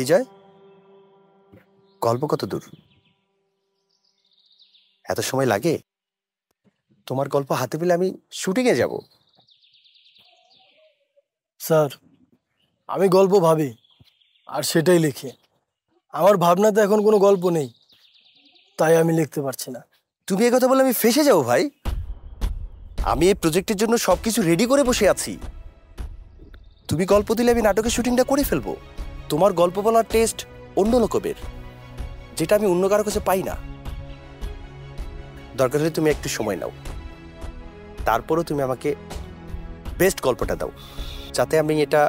বিজয়, গল্প কত দূর? এত সময় লাগে? তোমার গল্প হাতে পেলে আমি শুটিংয়ে যাব। স্যার, আমি গল্প ভাবি আর সেটাই লিখি। আমার ভাবনাতে এখন কোনো গল্প নেই, তাই আমি লিখতে পারছি না। তুমি এই কথা বলে আমি ফেঁসে যাব ভাই। আমি এই প্রজেক্টের জন্য সবকিছু রেডি করে বসে আছি। তুমি গল্প দিলে আমি নাটকের শুটিংটা করে ফেলবো। তোমার গল্প বলার টেস্ট অন্য রকমের, যেটা আমি অন্য কারো কাছে পাই না। দরকার হলে তুমি একটু সময় নাও, তারপরও তুমি আমাকে বেস্ট গল্পটা দাও, যাতে আমি এটা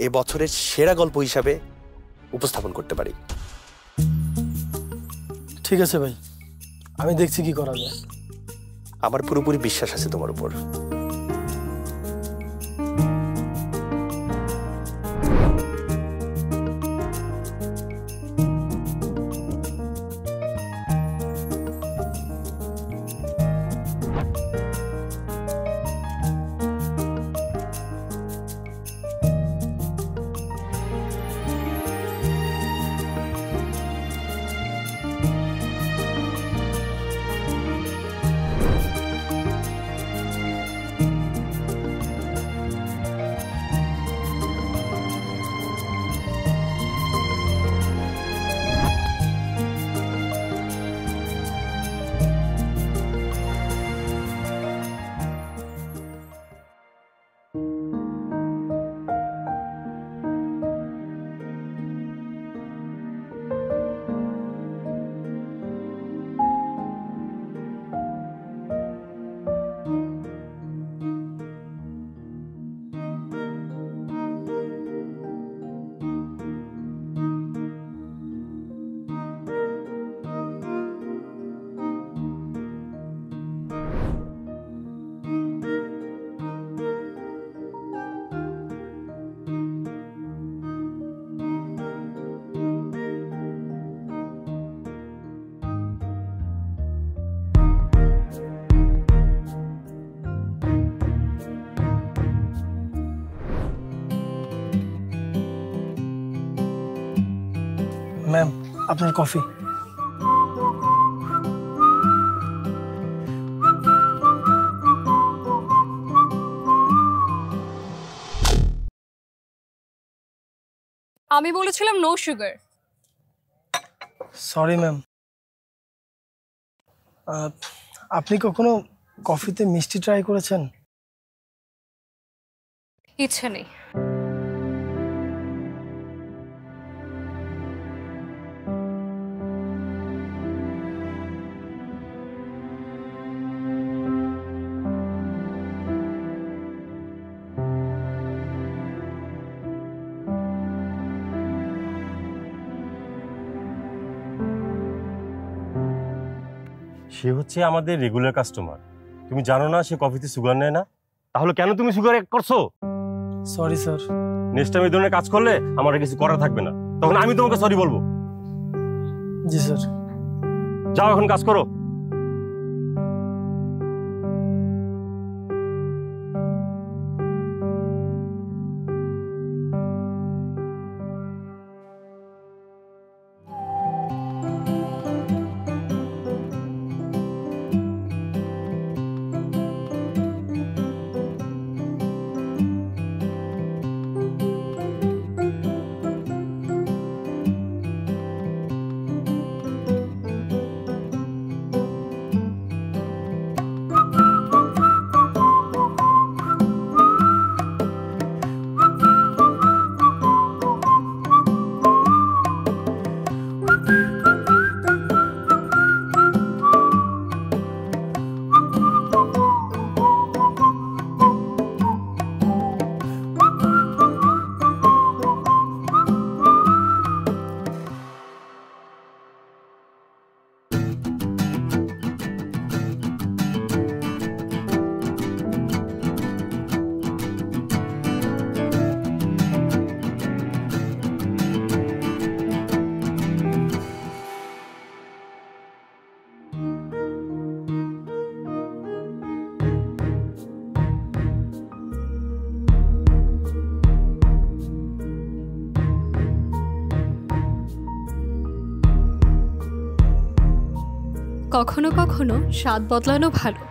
এ বছরের সেরা গল্প হিসাবে উপস্থাপন করতে পারি। ঠিক আছে ভাই, আমি দেখছি কি করা যায়। আমার পুরোপুরি বিশ্বাস আছে তোমার উপর। ম্যাম, আপনার কফি। আমি বলেছিলাম নো সুগার। Sorry ma'am. আপনি কখনো কফিতে মিষ্টি ট্রাই করেছেন? ইচ্ছে নেই। সে হচ্ছে আমাদের রেগুলার কাস্টমার। তুমি জানো না সে কফিতে সুগার নেয় না? তাহলে কেন তুমি সুগার অ্যাড করছো? Sorry sir. নেক্সট টাইম এই ধরনের কাজ করলে আমার কিছু করা থাকবে না, তখন আমি তোমাকে সরি বলবো। জি স্যার। যাও এখন কাজ করো। কখনো কখনো স্বাদ বদলানো ভালো।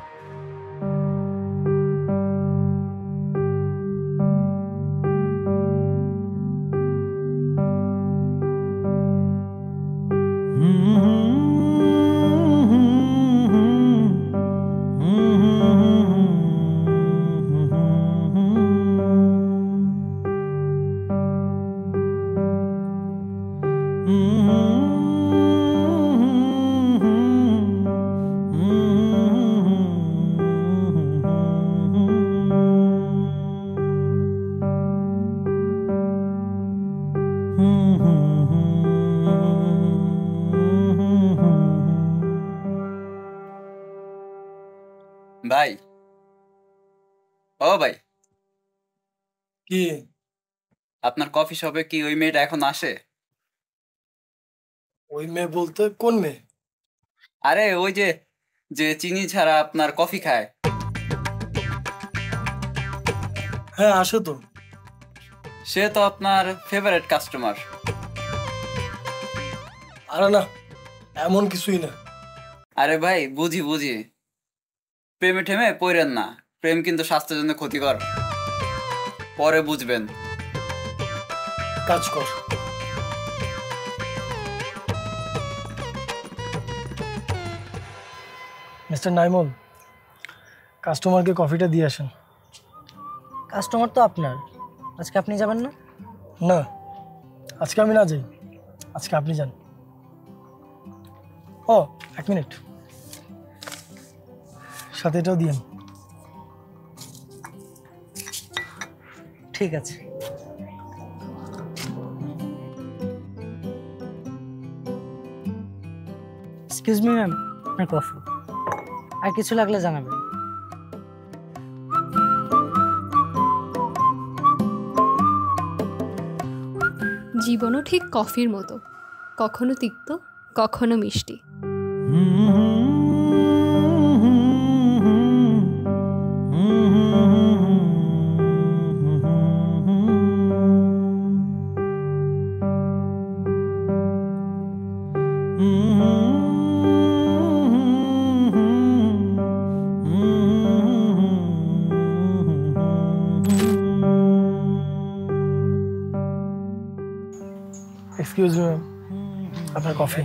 ভাই, ও ভাই, কি? আপনার কফি শপে কি ওই মেয়েটা এখন আসে? ওই মেয়ে বলতে কোন মেয়ে? আরে ওই যে যে চিনি ছাড়া আপনার কফি খায়। হ্যাঁ, আসে তো। সে তো আপনার ফেভারিট কাস্টমার। আরে না, এমন কিছুই না। আরে ভাই, বুঝি বুঝি, প্রেমে ঠেমে পড়েন না, প্রেম কিন্তু স্বাস্থ্যের জন্য ক্ষতিকর, পরে বুঝবেন। কাজ কর। মিস্টার নাইমুল, কাস্টমারকে কফিটা দিয়ে আসেন। কাস্টমার তো আপনার, আজকে আপনি যাবেন না? না, আজকে আমি না যাই, আজকে আপনি যান। ও, 1 মিনিট, সাথে এটাও দিয়েন। ঠিক আছে। এক্সকিউজ মি ম্যাম, আপনার কফি। আর কিছু লাগলে জানাবেন। জীবনও ঠিক কফির মতো, কখনো তিক্ত, কখনো মিষ্টি। এক্সকিউজ মি ম্যাম, আপনার কফি।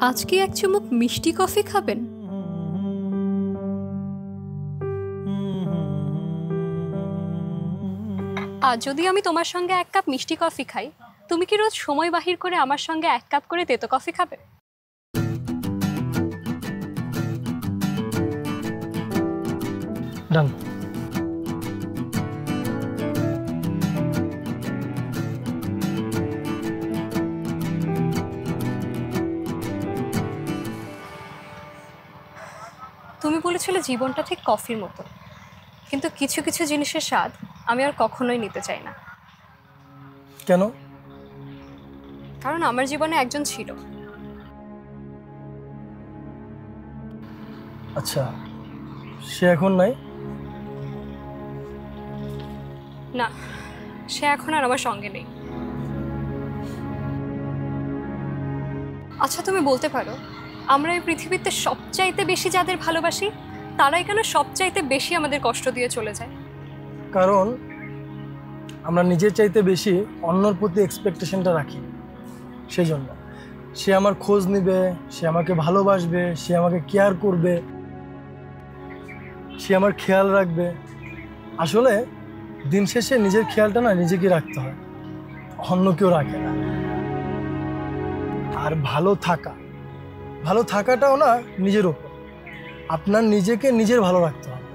আজকে এক চুমুক মিষ্টি কফি খাবেন? আর যদি আমি তোমার সঙ্গে 1 কাপ মিষ্টি কফি খাই, তুমি কি রোজ সময় বাহির করে আমার সঙ্গে 1 কাপ করে তেতো কফি খাবে? ডান। তুমি বলেছিলে জীবনটা ঠিক কফির মতো, কিন্তু কিছু কিছু জিনিসের স্বাদ আমি আর কখনোই নিতে চাই না। কেন? কারণ আমার জীবনে একজন ছিল। আচ্ছা, সে এখন নাই? না, সে এখন আর আমার সঙ্গে নেই। আচ্ছা, তুমি বলতে পারো আমরা এই পৃথিবীতে সবচাইতে বেশি যাদের ভালোবাসি তারাই কেন সবচাইতে বেশি আমাদের কষ্ট দিয়ে চলে যায়? কারণ আমরা নিজের চাইতে বেশি অন্যর প্রতি এক্সপেকটেশনটা রাখি। সেই জন্য সে আমার খোঁজ নেবে, সে আমাকে ভালোবাসবে, সে আমাকে কেয়ার করবে, সে আমার খেয়াল রাখবে। আসলে দিন শেষে নিজের খেয়ালটা না নিজেকে রাখতে হয়, অন্য কেউ রাখে না। আর ভালো থাকাটাও না নিজের উপর। আপনার নিজেকে নিজের ভালো রাখতে হবে,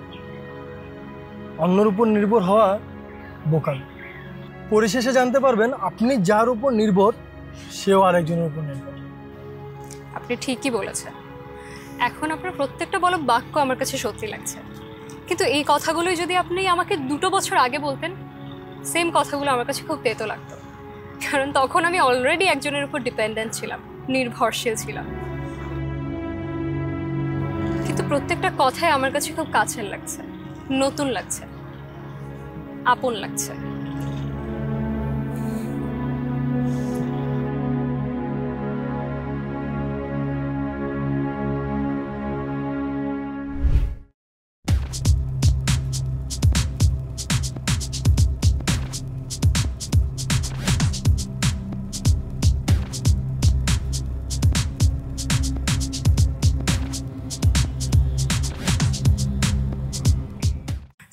অন্যের উপর নির্ভর হওয়া বোকামি। পরিশেষে জানতে পারবেন আপনি যার উপর নির্ভর সেও আরেকজনের উপর নির্ভর। আপনি ঠিকই বলেছেন। এখন আপনার প্রত্যেকটা বড় বাক্য আমার কাছে সত্যি লাগছে, কিন্তু এই কথাগুলোই যদি আপনি আমাকে 2 বছর আগে বলতেন, সেম কথাগুলো আমার কাছে খুব তেতো লাগতো। কারণ তখন আমি অলরেডি একজনের উপর ডিপেন্ডেন্ট ছিলাম, নির্ভরশীল ছিলাম। কিন্তু প্রত্যেকটা কথাই আমার কাছে খুব কাছের লাগছে, নতুন লাগছে, আপন লাগছে।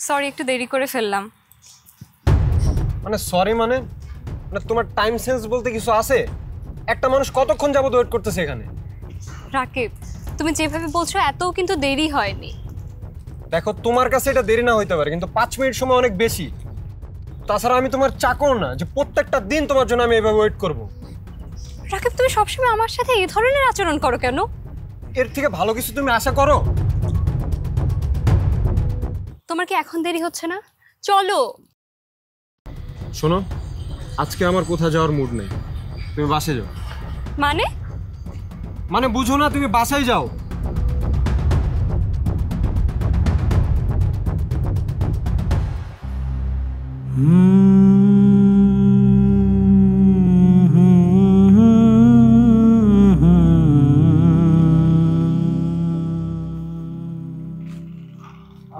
সরি একটু দেরি করে ফেললাম। মানে সরি মানে মানে তোমার টাইম সেন্স বলতে কিছু আছে? একটা মানুষ কতক্ষণ যাবত ওয়েট করতেছে এখানে? রাকিব, তুমি যেভাবে বলছো এতও কিন্তু দেরি হয়নি। দেখো তোমার কাছে এটা দেরি না হইতে পারে, কিন্তু 5 মিনিট সময় অনেক বেশি। তাছাড়া আমি তোমার চাকর না যে প্রত্যেকটা দিন তোমার জন্য আমি এভাবে ওয়েট করব। রাকিব, তুমি সবসময় আমার সাথে এই ধরনের আচরণ করো কেন? এর থেকে ভালো কিছু তুমি আশা করো? তোমার কি এখন দেরি হচ্ছে না? চলো। শোনো, আজকে আমার কোথাও যাওয়ার মুড নেই, তুমি বাসে যাও। মানে? মানে বুঝো না, তুমি বাসায় যাও।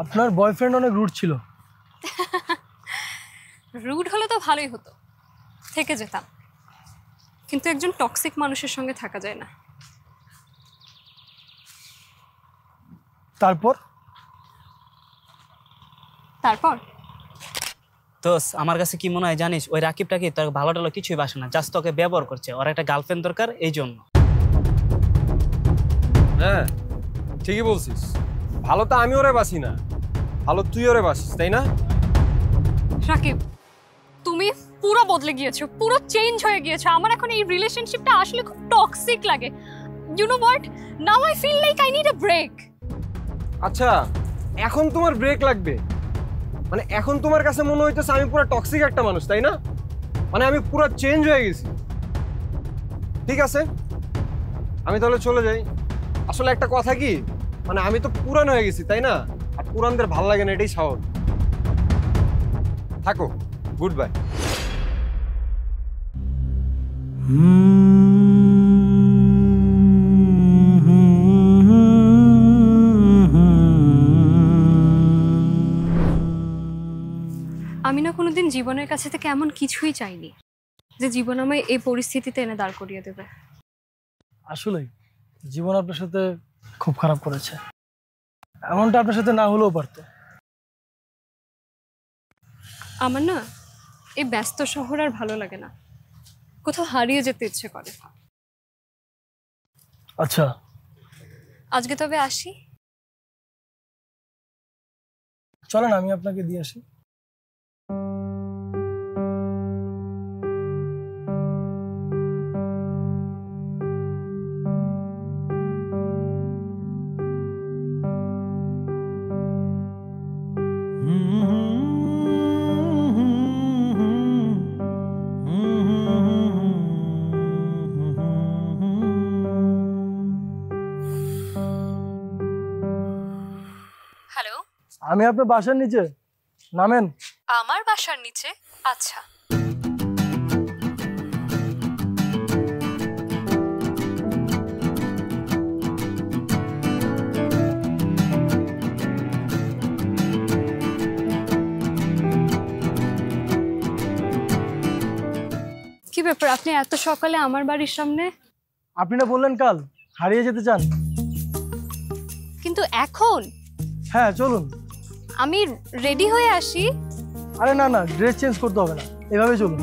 আপনার বয়ফ্রেন্ড অনেক রুড ছিল। রুড হলে তো ভালোই হতো, থেকে যেতাম। কিন্তু একজন টক্সিক মানুষের সঙ্গে থাকা যায় না। তারপর তারপর দোস, আমার কাছে কি মনে হয় জানিস, ওই রাকিবটাকে তোর ভালো টালো কিছুই বাসে না, জাস্ট তোকে ব্যবহার করছে। ওর একটা গার্লফ্রেন্ড দরকার, এই জন্য। হ্যাঁ ঠিকই বলছিস, ভালো তো আমি ওরে বাসি না, ভালো তুই ওরে বাসিস, তাই না? রাকিব, তুমি পুরো বদলে গিয়েছো, পুরো চেঞ্জ হয়ে গিয়েছো। আমার এখন এই রিলেশনশিপটা আসলে খুব টক্সিক লাগে। You know what, now I feel like I need a break. আচ্ছা, এখন তোমার ব্রেক লাগবে? মানে এখন তোমার কাছে মনে হইতেছে আমি পুরো টক্সিক একটা মানুষ, তাই না? মানে আমি পুরো চেঞ্জ হয়ে গেছি। ঠিক আছে, আমি তাহলে চলে যাই। আসলে একটা কথা কি, মানে আমি তো পুরান হয়ে গেছি, তাই না? আর পুরানদের ভাল লাগে না, এটাই স্বাভাবিক। থাকো, গুড বাই। আমি না কোনোদিন জীবনের কাছে থেকে এমন কিছুই চাইনি যে জীবন আমায় এই পরিস্থিতিতে এনে দাঁড় করিয়ে দেবে। আসলেই জীবন আপনার সাথে খুব খারাপ করেছে। এমনটা আপনার সাথে না হলেও পারতো। আমার না এই ব্যস্ত শহর আর ভালো লাগে না, কোথাও হারিয়ে যেতে ইচ্ছে করে। আচ্ছা, আজকে তবে আসি। চলেন আমি আপনাকে দিয়ে আসি। হ্যালো, আমি আপনার বাসার নিচে, নামেন। আমার বাসার নিচে? আচ্ছা। কি ব্যাপার, আপনি এত সকালে আমার বাড়ির সামনে? আপনি না বললেন কাল হারিয়ে যেতে চান? কিন্তু এখন? হ্যাঁ চলুন। আমি রেডি হয়ে আসি। আরে না না, ড্রেস চেঞ্জ করতে হবে না, এভাবে চলুন।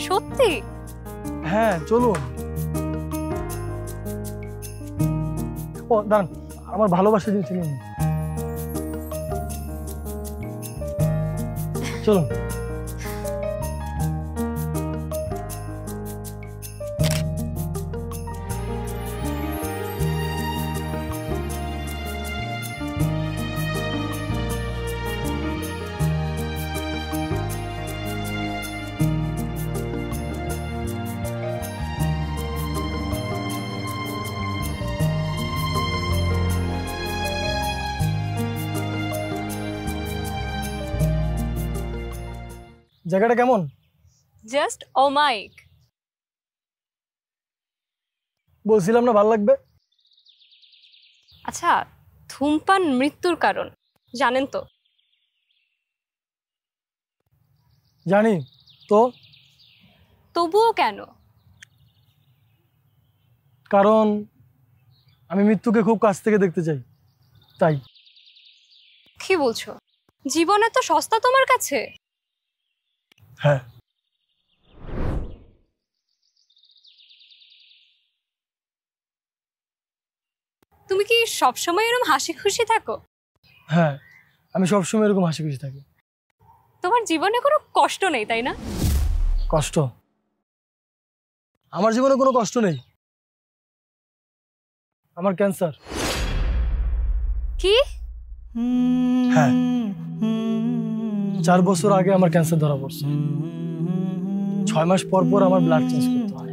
সত্যি? হ্যাঁ চলুন। ও দাঁড়ান, আমার ভালোবাসার জিনিস নিয়ে নিন। চলুন। জায়গাটা কেমন? জাস্ট অমাইক। বলছিলাম না ভালো লাগবে। আচ্ছা, ধূমপান মৃত্যুর কারণ জানেন তো? জানি তো। তবুও কেন? কারণ আমি মৃত্যুকে খুব কাছ থেকে দেখতে চাই, তাই। কি বলছো? জীবন এত সস্তা তোমার কাছে? হ্যাঁ। তুমি কি সবসময় এরকম হাসি খুশি থাকো? হ্যাঁ, আমি সবসময় এরকম হাসি খুশি থাকি। তোমার জীবনে কোনো কষ্ট নেই, তাই না? কষ্ট? আমার জীবনে কোনো কষ্ট নেই। আমার ক্যান্সার। কি? হ্যাঁ, 4 বছর আগে আমার ক্যান্সার ধরা পড়ছে। 6 মাস পর পর আমার ব্লাড চেঞ্জ করতে হয়।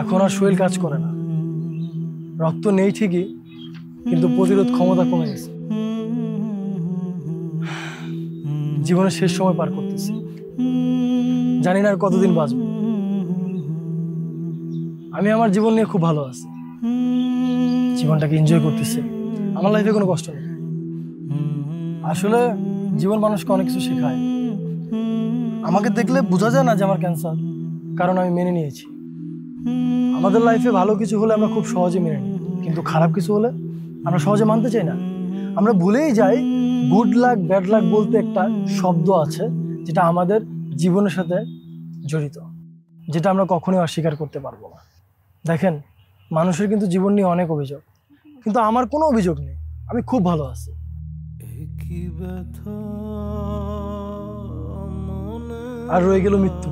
এখন আর শরীর কাজ করে না। রক্ত নেই ঠিকই, কিন্তু প্রতিরোধ ক্ষমতা কমে গেছে। জীবনের শেষ সময় পার করতেছি, জানি না আর কতদিন বাঁচব। আমি আমার জীবন নিয়ে খুব ভালো আছি, জীবনটাকে এনজয় করতেছি। আমার লাইফে কোনো কষ্ট নেই। আসলে জীবন মানুষকে অনেক কিছু শেখায়। আমাকে দেখলে বোঝা যায় না যে আমার ক্যান্সার, কারণ আমি মেনে নিয়েছি। আমাদের লাইফে ভালো কিছু হলে আমরা খুব সহজে মেনে নিই, কিন্তু খারাপ কিছু হলে আমরা সহজে মানতে চাই না। আমরা ভুলেই যাই গুড লাক ব্যাড লাক বলতে একটা শব্দ আছে, যেটা আমাদের জীবনের সাথে জড়িত, যেটা আমরা কখনোই অস্বীকার করতে পারবো না। দেখেন, মানুষের কিন্তু জীবন নিয়ে অনেক অভিযোগ, কিন্তু আমার কোনো অভিযোগ নেই। আমি খুব ভালো আছি। আর রয়ে গেল মৃত্যু।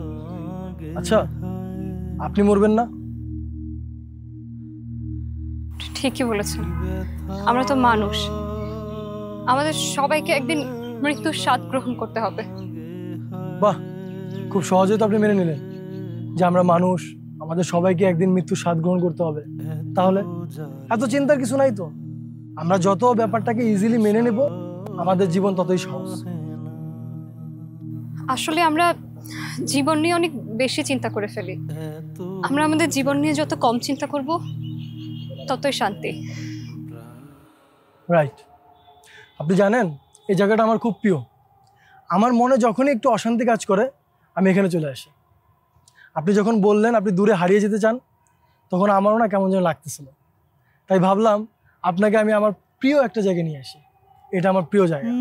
আচ্ছা, আপনি মরবেন না? ঠিকই বলেছেন, আমরা তো মানুষ, আমাদের সবাইকে একদিন মৃত্যুর স্বাদ গ্রহণ করতে হবে। বাহ, খুব সহজে তো আপনি মেনে নিলেন যে আমরা মানুষ, আমাদের সবাইকে একদিন মৃত্যুর স্বাদ গ্রহণ করতে হবে। তাহলে এত চিন্তার কিছু নাই তো। আমরা যত ব্যাপারটাকে ইজিলি মেনে নেব, আমাদের জীবন ততই সহজ। আসলে আমরা জীবন নিয়ে অনেক বেশি চিন্তা করে ফেলি। আমরা আমাদের জীবন নিয়ে যত কম চিন্তা করব, ততই শান্তি। রাইট। আপনি জানেন, এই জায়গাটা আমার খুব প্রিয়। আমার মনে যখনই একটু অশান্তি কাজ করে, আমি এখানে চলে আসি। আপনি যখন বললেন আপনি দূরে হারিয়ে যেতে চান, তখন আমারও না কেমন যেন লাগতেছিল। তাই ভাবলাম আপনাকে আমি আমার প্রিয় একটা জায়গায় নিয়ে আসি। এটা আমার প্রিয় জায়গা।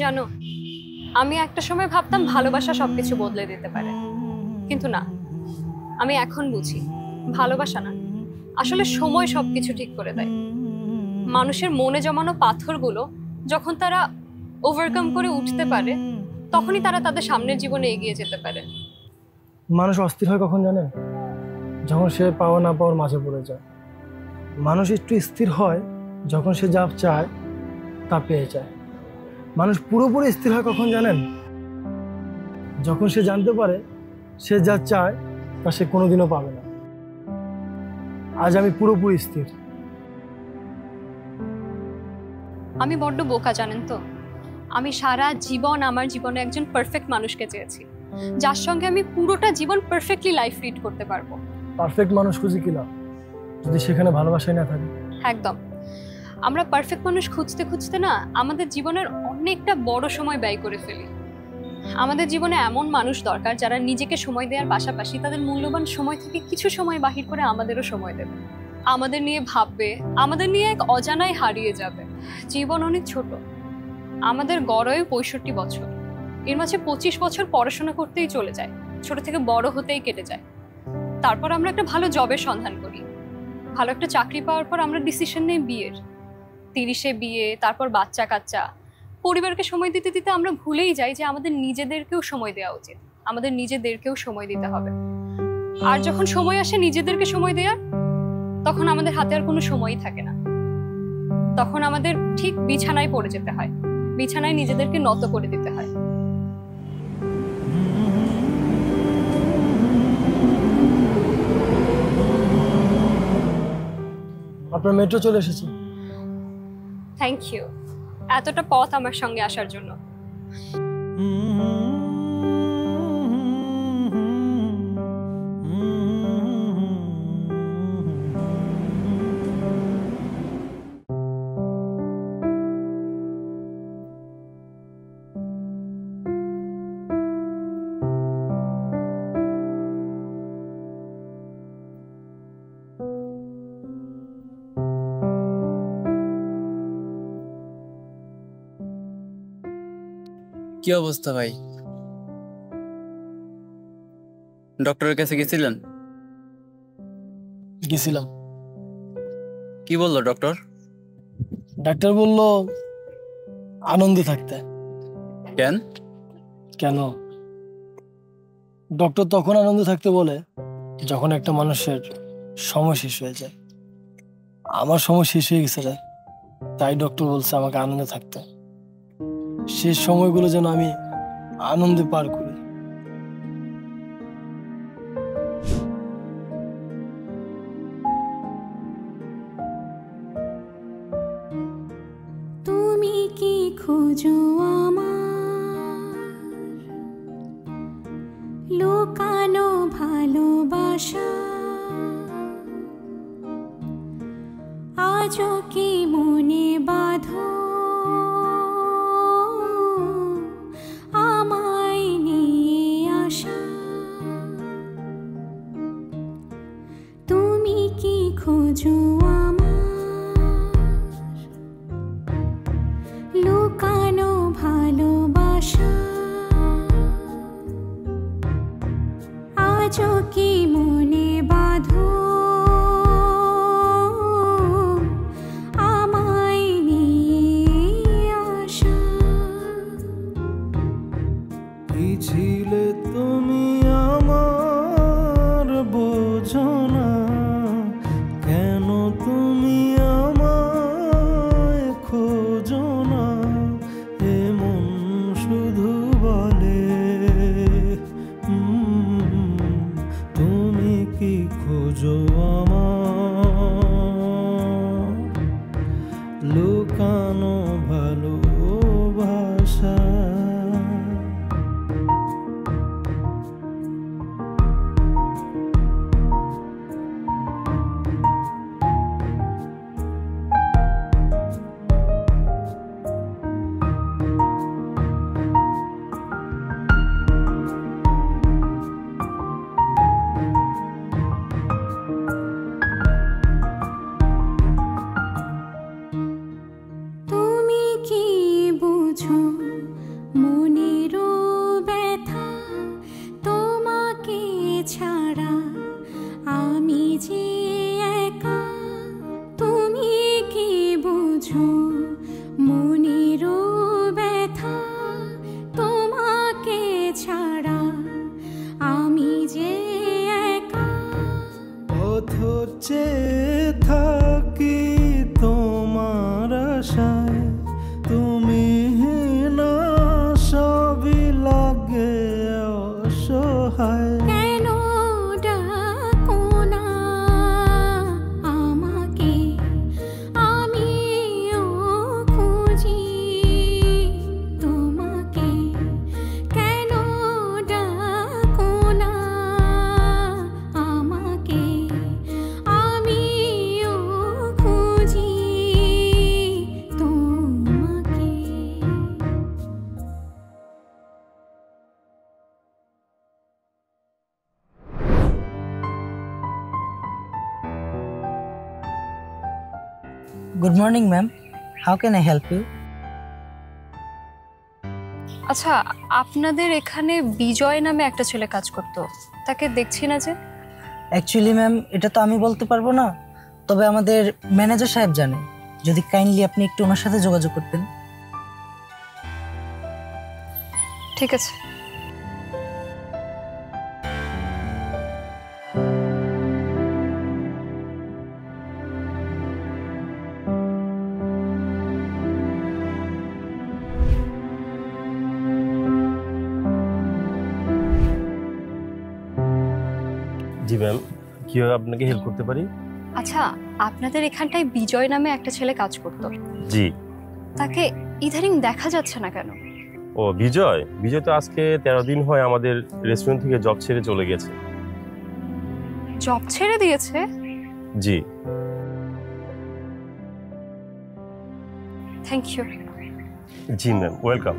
জানো, আমি একটা সময় ভাবতাম ভালোবাসা সবকিছু বদলে দিতে পারে, কিন্তু না, আমি এখন বুঝি ভালোবাসা না, আসলে সময় সবকিছু ঠিক করে দেয়। মানুষের মনে জমানো পাথরগুলো যখন তারা ওভারকাম করে উঠতে পারে, তখনই তারা তাদের সামনের জীবনে এগিয়ে যেতে পারে। মানুষ অস্থির হয় কখন জানেন? যখন সে পাওয়া না পাওয়ার মাঝে পড়ে যায়। মানুষ একটু স্থির হয় যখন সে যা চায় তা পেয়ে যায়। মানুষ পুরোপুরি স্থির হয় কখন জানেন? যখন সে জানতে পারে সে যা চায় তা সে কোনোদিনও পাবে না। আজ আমি পুরোপুরি স্থির। আমি বড্ড বোকা, জানেন তো। আমি সারা জীবন আমার জীবনে একজন পারফেক্ট মানুষকে চেয়েছি, যার সঙ্গে আমি পুরোটা জীবন পারফেক্টলি লাইফ লিড করতে পারবো। পারফেক্ট মানুষ খুঁজি কি লাভ, যদি সেখানে ভালোবাসাই না থাকে? একদম। আমরা পারফেক্ট মানুষ খুঁজতে খুঁজতে না আমাদের জীবনের অনেকটা বড় সময় ব্যয় করে ফেলি। আমাদের জীবনে এমন মানুষ দরকার যারা নিজেকে সময় দেওয়ার পাশাপাশি তাদের মূল্যবান সময় থেকে কিছু সময় বাহির করে আমাদেরও সময় দেবে, আমাদের নিয়ে ভাববে, আমাদের নিয়ে এক অজানায় হারিয়ে যাবে। জীবন অনেক ছোট, আমাদের গড়ায়ু 65 বছর। এর মাঝে 25 বছর পড়াশোনা করতেই চলে যায়, ছোট থেকে বড় হতেই কেটে যায়। তারপর আমরা একটা ভালো জবের সন্ধান করি, ভালো একটা চাকরি পাওয়ার পর আমরা ডিসিশন নেই বিয়ের। 30-এ বিয়ে, তারপর বাচ্চা কাচ্চা। পরিবারকে সময় দিতে দিতে আমরা ভুলেই যাই যে আমাদের নিজেদেরকেও সময় দেওয়া উচিত, আমাদের নিজেদেরকেও সময় দিতে হবে। আর যখন সময় আসে নিজেদেরকে সময় দেওয়ার, তখন আমাদের হাতে আর কোনো সময়ই থাকে না। তখন আমাদের ঠিক বিছানায় পড়ে যেতে হয়, বিছানায় নিজেদেরকে নত করে দিতে হয়। আপনার মেট্রো চলে এসেছে। থ্যাংক ইউ এতটা পথ আমার সঙ্গে আসার জন্য। কি অবস্থা ভাই? ডক্টরের কাছে গেছিলেন? গেছিলাম। কি বললো ডক্টর? ডাক্তার বলল আনন্দে থাকতে। কেন? কেন? ডক্টর তখন আনন্দে থাকতে বলে যখন একটা মানুষের সময় শেষ হয়ে যায়। আমার সময় শেষ হয়ে গেছে রে, তাই ডক্টর বলছে আমাকে আনন্দে থাকতে। শেষ সময়গুলো যেন আমি আনন্দে পার করি। তুমি কি খোঁজো আমার লুকানো ভালোবাসা, আজও কি মনে বাঁধো আমায় নিয়ে আসা। তুমি কি খোঁজো লুকানো ভালোবাসা, আজও কি মনে বাঁধো আমায় নিয়ে আসা। এই ছিলে তুমি আমার বোঝো না, কেন তুমি আমায় খোঁজো না, এমন শুধু বলে তুমি কি খোঁজো আমার লুকানো ভালোবাসা। তুমি কি বুঝো মনের ব্যথা, তোমাকে ছাড়া আমি যে একা। তুমি কি বুঝো মনের ব্যথা, তোমাকে ছাড়া আমি যে একা। অথচে থাকি তোমার আশায়, তুমি না সবই লাগে অসহায়। কেন ডাকো না আমাকে, আমিও খুঁজি তোমাকে। কেন ডাকো না আমাকে, আমিও খুঁজি তোমাকে। Good morning, ma'am. How can I help you? আচ্ছা, আপনাদের এখানে বিজয় নামে একটা ছেলে কাজ করতো, তাকে দেখছি না যে। Actually, ma'am, এটা তো আমি বলতে পারবো না, তবে আমাদের ম্যানেজার সাহেব জানে। যদি কাইন্ডলি আপনি একটু ওনার সাথে যোগাযোগ করতেন। ঠিক আছে। জি ম্যাম, কিভাবে আপনাকে হেল্প করতে পারি? আচ্ছা, আপনাদের এখানটায় বিজয় নামে একটা ছেলে কাজ করতো, জি। তাকে ইদানিং দেখা যাচ্ছে না কেন? ও বিজয়, বিজয় তো আজকে 13 দিন হয় আমাদের রেস্টুরেন্ট থেকে জব ছেড়ে চলে গেছে। জব ছেড়ে দিয়েছে? জি। Thank you. জি ম্যাম, ওয়েলকাম।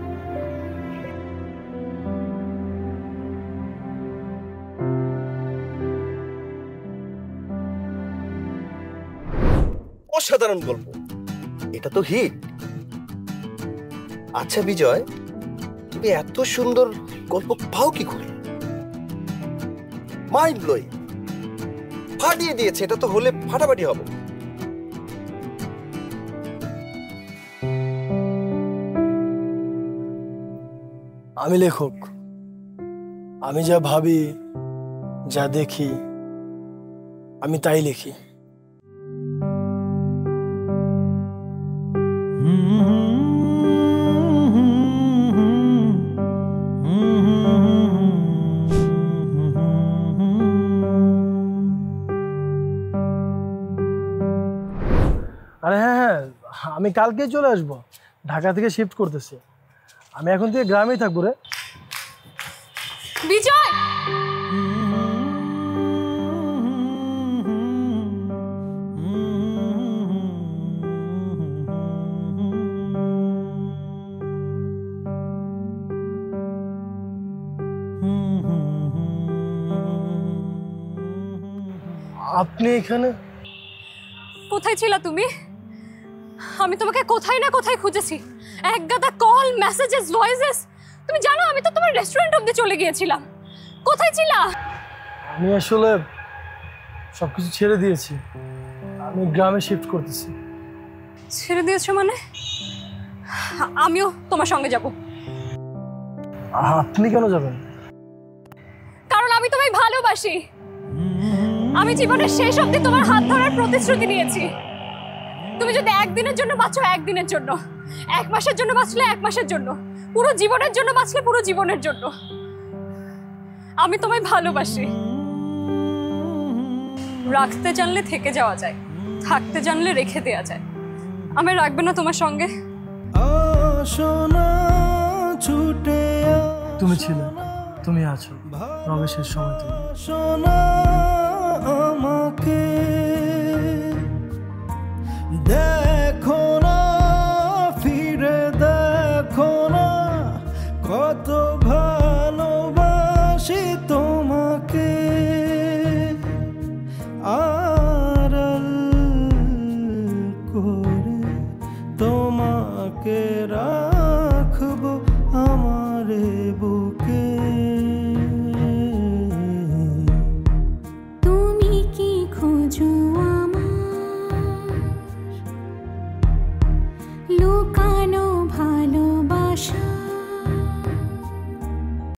অসাধারণ গল্প, এটা তো হিট। আচ্ছা বিজয়, তুমি এত সুন্দর গল্প পাও কি করে? মাইন্ড ব্লোয়িং, ফাটিয়ে দিয়েছে। এটা তো হলে ফাটাফাটি হবে। আমি লেখক, আমি যা ভাবি, যা দেখি, আমি তাই লিখি। আরে হ্যাঁ, আমি কালকেই চলে আসবো। ঢাকা থেকে শিফট করতেছি। আমি এখন থেকে গ্রামেই থাকবো রে। বিজয়, আপনি এখানে? কোথায় ছিলা তুমি? আমি তোমাকে কোথায় না কোথায় খুঁজেছি। এক গাদা কল, মেসেজেস, ভয়েসেস। তুমি জানো আমি তো তোমার রেস্টুরেন্ট অবধি চলে গিয়েছিলাম। কোথায় ছিলা? আমি আসলে সবকিছু ছেড়ে দিয়েছি। আমি গ্রামে শিফট করতেছি। ছেড়ে দিয়েছো মানে? আমিও তোমার সঙ্গে যাব। আপনি কেন যাবেন? কারণ আমি তোমায় ভালোবাসি। আমি জীবনের শেষ অবধি তোমার হাত ধরার প্রতিশ্রুতি নিয়েছি। তুমি যদি একদিনের জন্য বাঁচো, একদিনের জন্য। 1 মাসের জন্য বাঁচলে 1 মাসের জন্য। পুরো জীবনের জন্য বাঁচলে পুরো জীবনের জন্য। আমি তোমায় ভালোবাসি। রাখতে জানলে থেকে যাওয়া যায়, থাকতে জানলে রেখে দেওয়া যায়। আমি রাখবে না তোমার সঙ্গে? তুমি ছিলে, তুমি আছো, প্রবেশের সময় তুমি। আমাকে দেখো না, ফিরে দেখো না, কত ভালোবাসি তোমাকে। আড়াল করে তোমাকে রাখবো আমার বুকে। তুমি কি খোঁজো